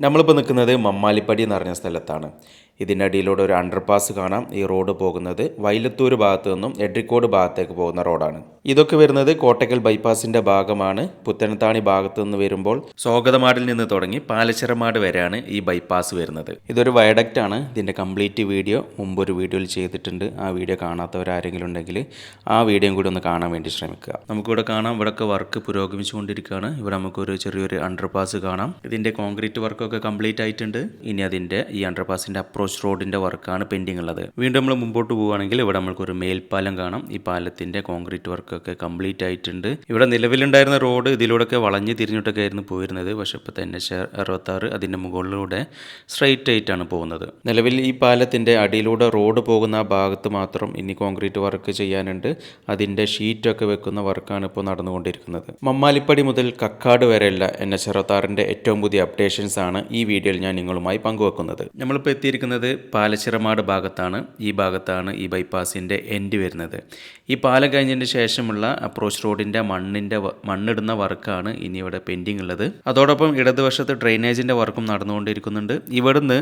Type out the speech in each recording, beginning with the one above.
നമ്മളിപ്പോൾ നിൽക്കുന്നത് മമ്മാലിപ്പടി എന്ന് പറഞ്ഞ സ്ഥലത്താണ്. ഇതിൻ്റെ അടിയിലൂടെ ഒരു അണ്ടർപാസ് കാണാം. ഈ റോഡ് പോകുന്നത് വൈലത്തൂർ ഭാഗത്തു നിന്നും എഡ്രിക്കോട് ഭാഗത്തേക്ക് പോകുന്ന റോഡാണ്. ഇതൊക്കെ വരുന്നത് കോട്ടക്കൽ ബൈപ്പാസിൻ്റെ ഭാഗമാണ്. പുത്തനത്താണി ഭാഗത്തു നിന്ന് വരുമ്പോൾ സ്വാഗതമാടിൽ നിന്ന് തുടങ്ങി പാലച്ചിറമാട് വരെയാണ് ഈ ബൈപ്പാസ് വരുന്നത്. ഇതൊരു വയഡക്റ്റ് ആണ്. ഇതിൻ്റെ കംപ്ലീറ്റ് വീഡിയോ മുമ്പൊരു വീഡിയോയിൽ ചെയ്തിട്ടുണ്ട്. ആ വീഡിയോ കാണാത്തവരാരെങ്കിലും ഉണ്ടെങ്കിൽ ആ വീഡിയോയും കൂടി ഒന്ന് കാണാൻ വേണ്ടി ശ്രമിക്കുക. നമുക്കിവിടെ കാണാം, ഇവിടെയൊക്കെ വർക്ക് പുരോഗമിച്ചുകൊണ്ടിരിക്കുകയാണ്. ഇവിടെ നമുക്കൊരു ചെറിയൊരു അണ്ടർപാസ് കാണാം. ഇതിൻ്റെ കോൺക്രീറ്റ് വർക്കൊക്കെ കംപ്ലീറ്റ് ആയിട്ടുണ്ട്. ഇനി അതിൻ്റെ ഈ അണ്ടർപാസിൻ്റെ അപ്രോച്ച് റോഡിൻ്റെ വർക്കാണ് പെൻഡിങ് ഉള്ളത്. വീണ്ടും നമ്മൾ മുമ്പോട്ട് പോവുകയാണെങ്കിൽ ഇവിടെ നമുക്കൊരു മേൽപ്പാലം കാണാം. ഈ പാലത്തിൻ്റെ കോൺക്രീറ്റ് വർക്കൊക്കെ കംപ്ലീറ്റ് ആയിട്ടുണ്ട്. ഇവിടെ നിലവിലുണ്ടായിരുന്ന റോഡ് ഇതിലൂടെയൊക്കെ വളഞ്ഞ് തിരിഞ്ഞിട്ടൊക്കെ ആയിരുന്നു പോയിരുന്നത്. പക്ഷേ ഇപ്പോൾ തന്നെ 66 അതിൻ്റെ മുകളിലൂടെ സ്ട്രെയിറ്റ് ആയിട്ടാണ് പോകുന്നത്. നിലവിൽ ഈ പാലത്തിൻ്റെ അടിയിലൂടെ റോഡ് പോകുന്ന ആ ഭാഗത്ത് മാത്രം ഇനി കോൺക്രീറ്റ് വർക്ക് ചെയ്യാനുണ്ട്. അതിൻ്റെ ഷീറ്റൊക്കെ വെക്കുന്ന വർക്കാണ് ഇപ്പോൾ നടന്നുകൊണ്ടിരിക്കുന്നത്. മമ്മാലിപ്പടി മുതൽ കക്കാട് വരെയുള്ള NH66 ഏറ്റവും പുതിയ അപ്ഡേഷൻസ് ആണ് ഈ വീഡിയോയിൽ ഞാൻ നിങ്ങളുമായി പങ്കുവെക്കുന്നത്. നമ്മളിപ്പോൾ എത്തിയിരിക്കുന്നത് പാലച്ചിറമാട് ഭാഗത്താണ്. ഈ ഭാഗത്താണ് ഈ ബൈപ്പാസിൻ്റെ എൻഡ് വരുന്നത്. ഈ പാലം കഴിഞ്ഞതിന് ശേഷമുള്ള അപ്രോച്ച് റോഡിൻ്റെ മണ്ണിടുന്ന വർക്കാണ് ഇനി ഇവിടെ പെൻഡിങ് ഉള്ളത്. അതോടൊപ്പം ഇടതുവശത്ത് ഡ്രെയിനേജിൻ്റെ വർക്കും നടന്നുകൊണ്ടിരിക്കുന്നുണ്ട്. ഇവിടുന്ന്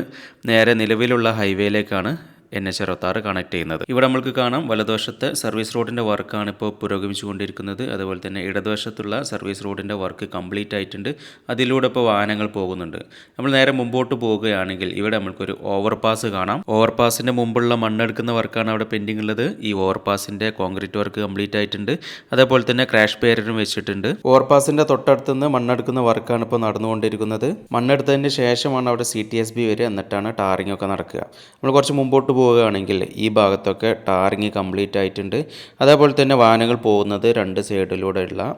നേരെ നിലവിലുള്ള ഹൈവേയിലേക്കാണ് NH66 കണക്ട് ചെയ്യുന്നത്. ഇവിടെ നമുക്ക് കാണാം, വലതുവശത്തെ സർവീസ് റോഡിൻ്റെ വർക്കാണ് ഇപ്പോൾ പുരോഗമിച്ചുകൊണ്ടിരിക്കുന്നത്. അതുപോലെ തന്നെ ഇടതുവശത്തുള്ള സർവീസ് റോഡിൻ്റെ വർക്ക് കംപ്ലീറ്റ് ആയിട്ടുണ്ട്. അതിലൂടെ ഇപ്പോൾ വാഹനങ്ങൾ പോകുന്നുണ്ട്. നമ്മൾ നേരെ മുമ്പോട്ട് പോവുകയാണെങ്കിൽ ഇവിടെ നമുക്കൊരു ഓവർപാസ് കാണാം. ഓവർപാസിൻ്റെ മുമ്പുള്ള മണ്ണെടുക്കുന്ന വർക്കാണ് അവിടെ പെൻഡിങ് ഉള്ളത്. ഈ ഓവർപാസിൻ്റെ കോൺക്രീറ്റ് വർക്ക് കംപ്ലീറ്റ് ആയിട്ടുണ്ട്. അതേപോലെ തന്നെ ക്രാഷ് ബാരിയറും വെച്ചിട്ടുണ്ട്. ഓവർപാസിൻ്റെ തൊട്ടടുത്ത് നിന്ന് മണ്ണെടുക്കുന്ന വർക്കാണ് ഇപ്പോൾ നടന്നുകൊണ്ടിരിക്കുന്നത്. മണ്ണെടുത്തതിന് ശേഷമാണ് അവിടെ CTSB വരിക, എന്നിട്ടാണ് ടാറിംഗ് ഒക്കെ നടക്കുക. നമ്മൾ കുറച്ച് മുമ്പോട്ട് പോവുകയാണെങ്കിൽ ഈ ഭാഗത്തൊക്കെ ടാറിങ് കംപ്ലീറ്റ് ആയിട്ടുണ്ട്. അതേപോലെ തന്നെ വാഹനങ്ങൾ പോകുന്നത് രണ്ട് സൈഡിലൂടെയുള്ള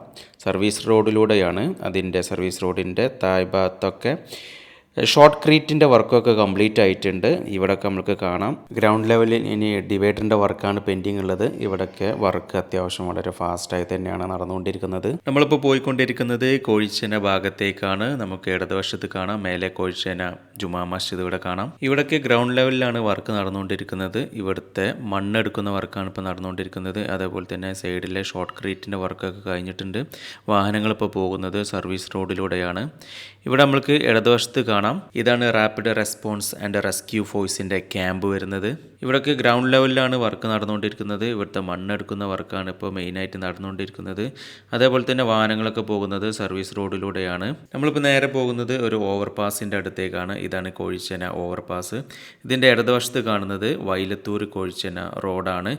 സർവീസ് റോഡിലൂടെയാണ്. അതിൻ്റെ സർവീസ് റോഡിൻ്റെ താഴ്ഭാഗത്തൊക്കെ ഷോർട്ട് ക്രീറ്റിൻ്റെ വർക്കൊക്കെ കംപ്ലീറ്റ് ആയിട്ടുണ്ട്. ഇവിടെയൊക്കെ നമുക്ക് കാണാം ഗ്രൗണ്ട് ലെവലിൽ ഇനി ഡിവൈഡറിൻ്റെ വർക്കാണ് പെൻഡിങ് ഉള്ളത്. ഇവിടെയൊക്കെ വർക്ക് അത്യാവശ്യം വളരെ ഫാസ്റ്റായി തന്നെയാണ് നടന്നുകൊണ്ടിരിക്കുന്നത്. നമ്മളിപ്പോൾ പോയിക്കൊണ്ടിരിക്കുന്നത് കോഴിച്ചേന ഭാഗത്തേക്കാണ്. നമുക്ക് ഇടതുവശത്ത് കാണാം, മേലെ കോഴിച്ചേന ജുമാ മസ്ജിദ് ഇവിടെ കാണാം. ഇവിടെയൊക്കെ ഗ്രൗണ്ട് ലെവലിലാണ് വർക്ക് നടന്നുകൊണ്ടിരിക്കുന്നത്. ഇവിടുത്തെ മണ്ണെടുക്കുന്ന വർക്കാണ് ഇപ്പോൾ നടന്നുകൊണ്ടിരിക്കുന്നത്. അതേപോലെ തന്നെ സൈഡിലെ ഷോർട്ട് ക്രീറ്റിൻ്റെ വർക്കൊക്കെ കഴിഞ്ഞിട്ടുണ്ട്. വാഹനങ്ങൾ ഇപ്പോൾ പോകുന്നത് സർവീസ് റോഡിലൂടെയാണ്. ഇവിടെ നമ്മൾക്ക് ഇടതുവശത്ത് കാണാം, ഇതാണ് റാപ്പിഡ് റെസ്പോൺസ് ആൻഡ് റെസ്ക്യൂ ഫോഴ്സിൻ്റെ ക്യാമ്പ് വരുന്നത്. ഇവിടെയൊക്കെ ഗ്രൗണ്ട് ലെവലിലാണ് വർക്ക് നടന്നുകൊണ്ടിരിക്കുന്നത്. ഇവിടുത്തെ മണ്ണെടുക്കുന്ന വർക്കാണ് ഇപ്പോൾ മെയിനായിട്ട് നടന്നുകൊണ്ടിരിക്കുന്നത്. അതേപോലെ തന്നെ വാഹനങ്ങളൊക്കെ പോകുന്നത് സർവീസ് റോഡിലൂടെയാണ്. നമ്മളിപ്പോൾ നേരെ പോകുന്നത് ഒരു ഓവർപാസിൻ്റെ അടുത്തേക്കാണ്. ഇതാണ് കോഴിച്ചേന ഓവർപാസ്. ഇതിൻ്റെ ഇടതുവശത്ത് കാണുന്നത് വൈലത്തൂർ കോഴിച്ചേന റോഡാണ്.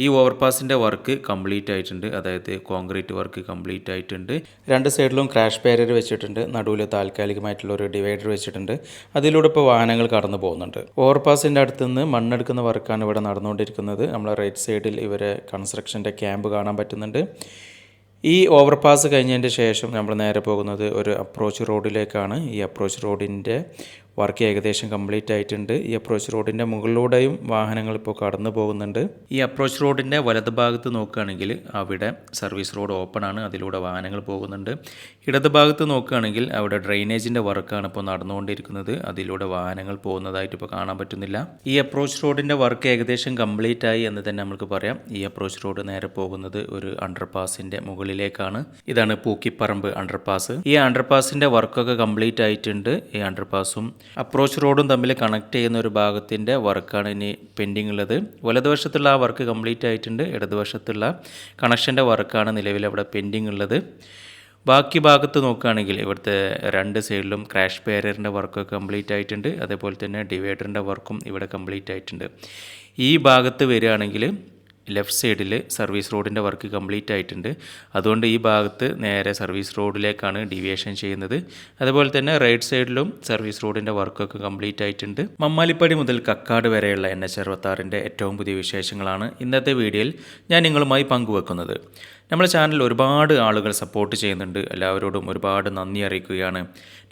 ഈ ഓവർപാസിൻ്റെ വർക്ക് കംപ്ലീറ്റ് ആയിട്ടുണ്ട്. അതായത് കോൺക്രീറ്റ് വർക്ക് കംപ്ലീറ്റ് ആയിട്ടുണ്ട്. രണ്ട് സൈഡിലും ക്രാഷ് ബാരിയർ വെച്ചിട്ടുണ്ട്. നടുവിൽ താൽക്കാലികമായിട്ടുള്ള ഒരു ഡിവൈഡർ വെച്ചിട്ടുണ്ട്. അതിലൂടെ ഇപ്പോൾ വാഹനങ്ങൾ കടന്നു പോകുന്നുണ്ട്. ഓവർപാസിൻ്റെ അടുത്ത് നിന്ന് മണ്ണെടുക്കുന്ന വർക്കാണ് ഇവിടെ നടന്നുകൊണ്ടിരിക്കുന്നത്. നമ്മളെ റൈറ്റ് സൈഡിൽ ഇവരെ കൺസ്ട്രക്ഷൻ്റെ ക്യാമ്പ് കാണാൻ പറ്റുന്നുണ്ട്. ഈ ഓവർപാസ് കഴിഞ്ഞതിൻ്റെ ശേഷം നമ്മൾ നേരെ പോകുന്നത് ഒരു അപ്രോച്ച് റോഡിലേക്കാണ്. ഈ അപ്രോച്ച് റോഡിൻ്റെ വർക്ക് ഏകദേശം കംപ്ലീറ്റ് ആയിട്ടുണ്ട്. ഈ അപ്രോച്ച് റോഡിൻ്റെ മുകളിലൂടെയും വാഹനങ്ങൾ ഇപ്പോൾ കടന്നു പോകുന്നുണ്ട്. ഈ അപ്രോച്ച് റോഡിൻ്റെ വലതുഭാഗത്ത് നോക്കുകയാണെങ്കിൽ അവിടെ സർവീസ് റോഡ് ഓപ്പൺ ആണ്. അതിലൂടെ വാഹനങ്ങൾ പോകുന്നുണ്ട്. ഇടതുഭാഗത്ത് നോക്കുകയാണെങ്കിൽ അവിടെ ഡ്രെയിനേജിൻ്റെ വർക്കാണ് ഇപ്പോൾ നടന്നുകൊണ്ടിരിക്കുന്നത്. അതിലൂടെ വാഹനങ്ങൾ പോകുന്നതായിട്ട് ഇപ്പോൾ കാണാൻ പറ്റുന്നില്ല. ഈ അപ്രോച്ച് റോഡിൻ്റെ വർക്ക് ഏകദേശം കംപ്ലീറ്റ് ആയി എന്ന് തന്നെ നമുക്ക് പറയാം. ഈ അപ്രോച്ച് റോഡ് നേരെ പോകുന്നത് ഒരു അണ്ടർപാസിൻ്റെ മുകളിലേക്കാണ്. ഇതാണ് പൂക്കിപ്പറമ്പ് അണ്ടർപാസ്. ഈ അണ്ടർപാസിൻ്റെ വർക്കൊക്കെ കംപ്ലീറ്റ് ആയിട്ടുണ്ട്. ഈ അണ്ടർപാസും അപ്രോച്ച് റോഡും തമ്മിൽ കണക്ട് ചെയ്യുന്ന ഒരു ഭാഗത്തിൻ്റെ വർക്കാണ് ഇനി പെൻഡിങ് ഉള്ളത്. വലതുവശത്തുള്ള ആ വർക്ക് കംപ്ലീറ്റ് ആയിട്ടുണ്ട്. ഇടതുവശത്തുള്ള കണക്ഷൻ്റെ വർക്കാണ് നിലവിൽ അവിടെ പെൻഡിങ് ഉള്ളത്. ബാക്കി ഭാഗത്ത് നോക്കുകയാണെങ്കിൽ ഇവിടുത്തെ രണ്ട് സൈഡിലും ക്രാഷ് ബാരിയറിൻ്റെ വർക്കൊക്കെ കംപ്ലീറ്റ് ആയിട്ടുണ്ട്. അതേപോലെ തന്നെ ഡിവൈഡറിൻ്റെ വർക്കും ഇവിടെ കംപ്ലീറ്റ് ആയിട്ടുണ്ട്. ഈ ഭാഗത്ത് വരികയാണെങ്കിൽ ലെഫ്റ്റ് സൈഡിൽ സർവീസ് റോഡിൻ്റെ വർക്ക് കംപ്ലീറ്റ് ആയിട്ടുണ്ട്. അതുകൊണ്ട് ഈ ഭാഗത്ത് നേരെ സർവീസ് റോഡിലേക്കാണ് ഡീവിയേഷൻ ചെയ്യുന്നത്. അതുപോലെ തന്നെ റൈറ്റ് സൈഡിലും സർവീസ് റോഡിൻ്റെ വർക്കൊക്കെ കംപ്ലീറ്റ് ആയിട്ടുണ്ട്. മമ്മാലിപ്പടി മുതൽ കക്കാട് വരെയുള്ള NH66 ഏറ്റവും പുതിയ വിശേഷങ്ങളാണ് ഇന്നത്തെ വീഡിയോയിൽ ഞാൻ നിങ്ങളുമായി പങ്കുവെക്കുന്നത്. നമ്മുടെ ചാനൽ ഒരുപാട് ആളുകൾ സപ്പോർട്ട് ചെയ്യുന്നുണ്ട്. എല്ലാവരോടും ഒരുപാട് നന്ദി അറിയിക്കുകയാണ്.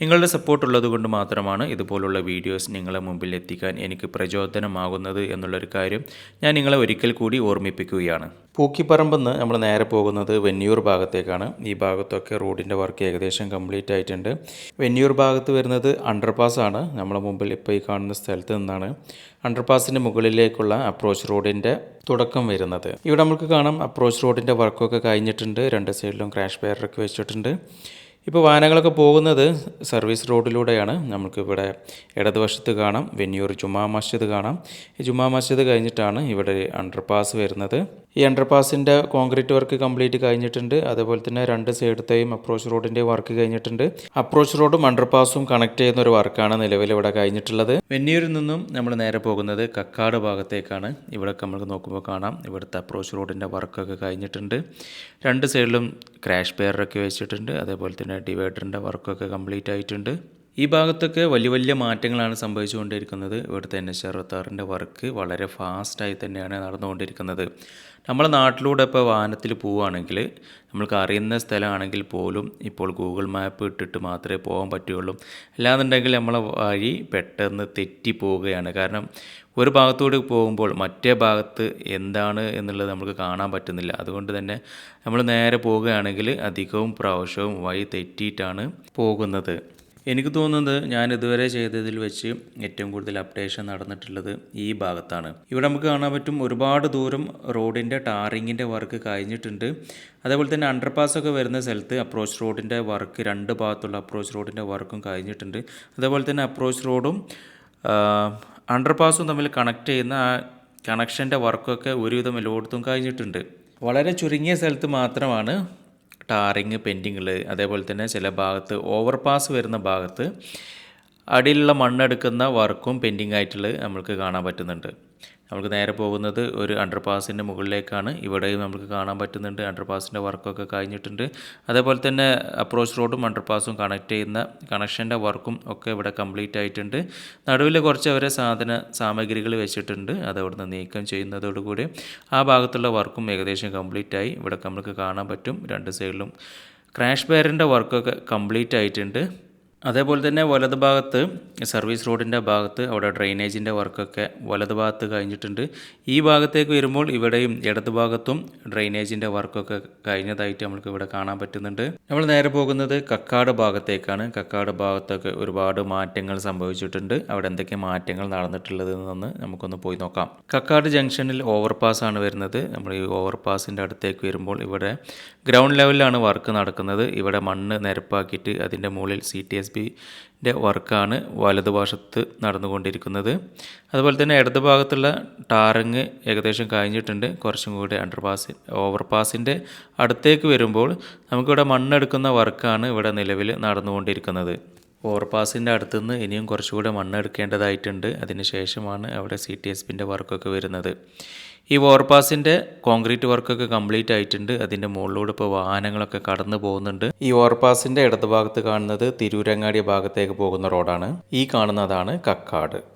നിങ്ങളുടെ സപ്പോർട്ട് ഉള്ളതുകൊണ്ട് മാത്രമാണ് ഇതുപോലുള്ള വീഡിയോസ് നിങ്ങളെ മുമ്പിൽ എത്തിക്കാൻ എനിക്ക് പ്രചോദനമാകുന്നത് എന്നുള്ളൊരു കാര്യം ഞാൻ നിങ്ങളെ ഒരിക്കൽ കൂടി ഓർമ്മിപ്പിക്കുകയാണ്. പൂക്കിപ്പറമ്പിൽ നിന്ന് നമ്മൾ നേരെ പോകുന്നത് വെന്നിയൂർ ഭാഗത്തേക്കാണ്. ഈ ഭാഗത്തൊക്കെ റോഡിൻ്റെ വർക്ക് ഏകദേശം കംപ്ലീറ്റ് ആയിട്ടുണ്ട്. വെന്നിയൂർ ഭാഗത്ത് വരുന്നത് അണ്ടർപാസ് ആണ്. നമ്മളെ മുമ്പിൽ ഇപ്പോൾ ഈ കാണുന്ന സ്ഥലത്ത് നിന്നാണ് അണ്ടർപാസിൻ്റെ മുകളിലേക്കുള്ള അപ്രോച്ച് റോഡിൻ്റെ തുടക്കം വരുന്നത്. ഇവിടെ നമുക്ക് കാണാം അപ്രോച്ച് റോഡിൻ്റെ വർക്കൊക്കെ കഴിഞ്ഞിട്ടുണ്ട്. രണ്ട് സൈഡിലും ക്രാഷ് ബാരിയറൊക്കെ വെച്ചിട്ടുണ്ട്. ഇപ്പോൾ വാഹനങ്ങളൊക്കെ പോകുന്നത് സർവീസ് റോഡിലൂടെയാണ്. നമുക്കിവിടെ ഇടതുവശത്ത് കാണാം വെന്നിയൂർ ജുമാ മസ്ജിദ് കാണാം. ഈ ജുമാ മസ്ജിദ് കഴിഞ്ഞിട്ടാണ് ഇവിടെ അണ്ടർപാസ് വരുന്നത്. ഈ അണ്ടർപാസിൻ്റെ കോൺക്രീറ്റ് വർക്ക് കംപ്ലീറ്റ് കഴിഞ്ഞിട്ടുണ്ട്. അതേപോലെ തന്നെ രണ്ട് സൈഡത്തെയും അപ്രോച്ച് റോഡിൻ്റെ വർക്ക് കഴിഞ്ഞിട്ടുണ്ട്. അപ്രോച്ച് റോഡും അണ്ടർപാസും കണക്ട് ചെയ്യുന്ന ഒരു വർക്കാണ് നിലവിൽ ഇവിടെ കഴിഞ്ഞിട്ടുള്ളത്. വെന്നിയൂരിൽ നിന്നും നമ്മൾ നേരെ പോകുന്നത് കക്കാട് ഭാഗത്തേക്കാണ്. ഇവിടെ നമുക്ക് നോക്കുമ്പോൾ കാണാം ഇവിടുത്തെ അപ്രോച്ച് റോഡിൻ്റെ വർക്കൊക്കെ കഴിഞ്ഞിട്ടുണ്ട്. രണ്ട് സൈഡിലും ക്രാഷ് ബാരിയറൊക്കെ വെച്ചിട്ടുണ്ട്. അതേപോലെ തന്നെ ഡിവൈഡറിൻ്റെ വർക്കൊക്കെ കംപ്ലീറ്റ് ആയിട്ടുണ്ട്. ഈ ഭാഗത്തൊക്കെ വലിയ വലിയ മാറ്റങ്ങളാണ് സംഭവിച്ചുകൊണ്ടിരിക്കുന്നത്. ഇവിടുത്തെ NH66 വർക്ക് വളരെ ഫാസ്റ്റായി തന്നെയാണ് നടന്നുകൊണ്ടിരിക്കുന്നത്. നമ്മളെ നാട്ടിലൂടെ ഇപ്പോൾ വാഹനത്തിൽ പോവുകയാണെങ്കിൽ നമ്മൾക്ക് അറിയുന്ന സ്ഥലമാണെങ്കിൽ പോലും ഇപ്പോൾ ഗൂഗിൾ മാപ്പ് ഇട്ടിട്ട് മാത്രമേ പോകാൻ പറ്റുകയുള്ളൂ. അല്ലാന്നുണ്ടെങ്കിൽ നമ്മളെ വഴി പെട്ടെന്ന് തെറ്റിപ്പോവുകയാണ്. കാരണം ഒരു ഭാഗത്തൂടെ പോകുമ്പോൾ മറ്റേ ഭാഗത്ത് എന്താണ് എന്നുള്ളത് നമുക്ക് കാണാൻ പറ്റുന്നില്ല. അതുകൊണ്ട് തന്നെ നമ്മൾ നേരെ പോവുകയാണെങ്കിൽ അധികവും പ്രാവശ്യവും വഴി തെറ്റിയിട്ടാണ് പോകുന്നത്. എനിക്ക് തോന്നുന്നത് ഞാൻ ഇതുവരെ ചെയ്തതിൽ വെച്ച് ഏറ്റവും കൂടുതൽ അപ്ഡേഷൻ നടന്നിട്ടുള്ളത് ഈ ഭാഗത്താണ്. ഇവിടെ നമുക്ക് കാണാൻ പറ്റും ഒരുപാട് ദൂരം റോഡിൻ്റെ ടാറിങ്ങിൻ്റെ വർക്ക് കഴിഞ്ഞിട്ടുണ്ട്. അതേപോലെ തന്നെ അണ്ടർപാസൊക്കെ വരുന്ന സ്ഥലത്ത് അപ്രോച്ച് റോഡിൻ്റെ വർക്ക് രണ്ട് ഭാഗത്തുള്ള അപ്രോച്ച് റോഡിൻ്റെ വർക്കും കഴിഞ്ഞിട്ടുണ്ട്. അതേപോലെ തന്നെ അപ്രോച്ച് റോഡും അണ്ടർപാസും തമ്മിൽ കണക്ട് ചെയ്യുന്ന ആ കണക്ഷൻ്റെ വർക്കൊക്കെ ഒരുവിധം എല്ലായിടത്തും കഴിഞ്ഞിട്ടുണ്ട്. വളരെ ചുരുങ്ങിയ സ്ഥലത്ത് മാത്രമാണ് ടാറിങ് പെൻഡിങ്ങുകൾ. അതേപോലെ തന്നെ ചില ഭാഗത്ത് ഓവർപാസ് വരുന്ന ഭാഗത്ത് അടിയിലുള്ള മണ്ണെടുക്കുന്ന വർക്കും പെൻഡിങ് ആയിട്ടുള്ളത് നമുക്ക് കാണാൻ പറ്റുന്നുണ്ട്. നമുക്ക് നേരെ പോകുന്നത് ഒരു അണ്ടർപാസിൻ്റെ മുകളിലേക്കാണ്. ഇവിടെയും നമുക്ക് കാണാൻ പറ്റുന്നുണ്ട് അണ്ടർപാസിൻ്റെ വർക്കൊക്കെ കഴിഞ്ഞിട്ടുണ്ട്. അതേപോലെ തന്നെ അപ്രോച്ച് റോഡും അണ്ടർപാസും കണക്ട് ചെയ്യുന്ന കണക്ഷൻ്റെ വർക്കും ഒക്കെ ഇവിടെ കംപ്ലീറ്റ് ആയിട്ടുണ്ട്. നടുവിൽ കുറച്ച് അവരെ സാമഗ്രികൾ വെച്ചിട്ടുണ്ട്. അത് അവിടുന്ന് നീക്കം ചെയ്യുന്നതോടുകൂടി ആ ഭാഗത്തുള്ള വർക്കും ഏകദേശം കംപ്ലീറ്റ് ആയി. ഇവിടെ നമുക്ക് കാണാൻ പറ്റും രണ്ട് സൈഡിലും ക്രാഷ് ബാരിയറിൻ്റെ വർക്കൊക്കെ കംപ്ലീറ്റ് ആയിട്ടുണ്ട്. അതേപോലെ തന്നെ വലത് ഭാഗത്ത് സർവീസ് റോഡിൻ്റെ ഭാഗത്ത് അവിടെ ഡ്രെയിനേജിൻ്റെ വർക്കൊക്കെ വലത് ഭാഗത്ത് കഴിഞ്ഞിട്ടുണ്ട്. ഈ ഭാഗത്തേക്ക് വരുമ്പോൾ ഇവിടെയും ഇടത് ഭാഗത്തും ഡ്രെയിനേജിൻ്റെ വർക്കൊക്കെ കഴിഞ്ഞതായിട്ട് നമുക്ക് ഇവിടെ കാണാൻ പറ്റുന്നുണ്ട്. നമ്മൾ നേരെ പോകുന്നത് കക്കാട് ഭാഗത്തേക്കാണ്. കക്കാട് ഭാഗത്തൊക്കെ ഒരുപാട് മാറ്റങ്ങൾ സംഭവിച്ചിട്ടുണ്ട്. അവിടെ എന്തൊക്കെ മാറ്റങ്ങൾ നടന്നിട്ടുള്ളത് എന്ന് നമുക്കൊന്ന് പോയി നോക്കാം. കക്കാട് ജംഗ്ഷനിൽ ഓവർപാസ് ആണ് വരുന്നത്. നമ്മൾ ഈ ഓവർപാസിൻ്റെ അടുത്തേക്ക് വരുമ്പോൾ ഇവിടെ ഗ്രൗണ്ട് ലെവലിലാണ് വർക്ക് നടക്കുന്നത്. ഇവിടെ മണ്ണ് നിരപ്പാക്കിയിട്ട് അതിൻ്റെ മുകളിൽ CTSB വർക്കാണ് വലതുവശത്ത് നടന്നുകൊണ്ടിരിക്കുന്നത്. അതുപോലെ തന്നെ ഇടത് ഭാഗത്തുള്ള ടാറിങ് ഏകദേശം കഴിഞ്ഞിട്ടുണ്ട്. കുറച്ചും കൂടി ഓവർപാസിൻ്റെ അടുത്തേക്ക് വരുമ്പോൾ നമുക്കിവിടെ മണ്ണെടുക്കുന്ന വർക്കാണ് ഇവിടെ നിലവിൽ നടന്നുകൊണ്ടിരിക്കുന്നത്. ഓവർപാസിൻ്റെ അടുത്തുനിന്ന് ഇനിയും കുറച്ചുകൂടെ മണ്ണെടുക്കേണ്ടതായിട്ടുണ്ട്. അതിന് ശേഷമാണ് അവിടെ CTSB വർക്കൊക്കെ വരുന്നത്. ഈ ഓവർപാസിൻ്റെ കോൺക്രീറ്റ് വർക്കൊക്കെ കംപ്ലീറ്റ് ആയിട്ടുണ്ട്. അതിൻ്റെ മുകളിലൂടെ ഇപ്പോൾ വാഹനങ്ങളൊക്കെ കടന്നു പോകുന്നുണ്ട്. ഈ ഓവർപാസിൻ്റെ ഇടത് ഭാഗത്ത് കാണുന്നത് തിരൂരങ്ങാടി ഭാഗത്തേക്ക് പോകുന്ന റോഡാണ്. ഈ കാണുന്നതാണ് കക്കാട്.